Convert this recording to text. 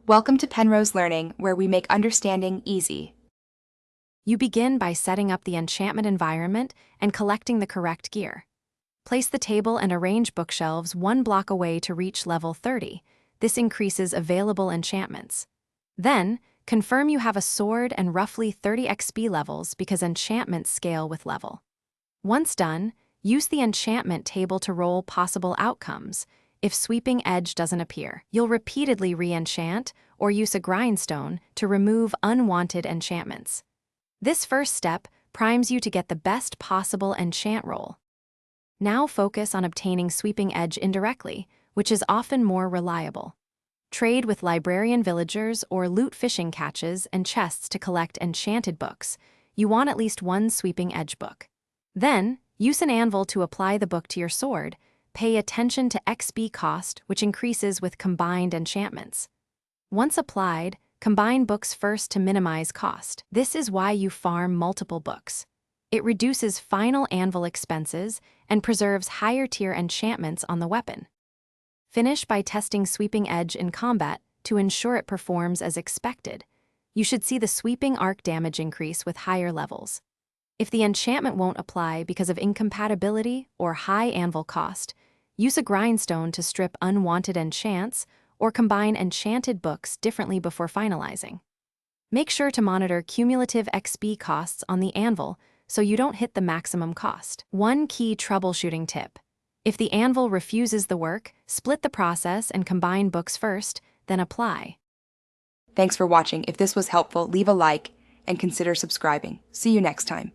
Welcome to Penrose Learning, where we make understanding easy. You begin by setting up the enchantment environment and collecting the correct gear. Place the table and arrange bookshelves one block away to reach level 30. This increases available enchantments. Then, confirm you have a sword and roughly 30 XP levels because enchantments scale with level. Once done, use the enchantment table to roll possible outcomes. If Sweeping Edge doesn't appear, you'll repeatedly re-enchant or use a grindstone to remove unwanted enchantments. This first step primes you to get the best possible enchant roll. Now focus on obtaining Sweeping Edge indirectly, which is often more reliable. Trade with librarian villagers or loot fishing catches and chests to collect enchanted books. You want at least one Sweeping Edge book. Then, use an anvil to apply the book to your sword. Pay attention to XP cost, which increases with combined enchantments. Once applied, combine books first to minimize cost. This is why you farm multiple books. It reduces final anvil expenses and preserves higher-tier enchantments on the weapon. Finish by testing Sweeping Edge in combat to ensure it performs as expected. You should see the sweeping arc damage increase with higher levels. If the enchantment won't apply because of incompatibility or high anvil cost, use a grindstone to strip unwanted enchants or combine enchanted books differently before finalizing. Make sure to monitor cumulative XP costs on the anvil so you don't hit the maximum cost. One key troubleshooting tip: if the anvil refuses the work, split the process and combine books first, then apply. Thanks for watching. If this was helpful, leave a like and consider subscribing. See you next time.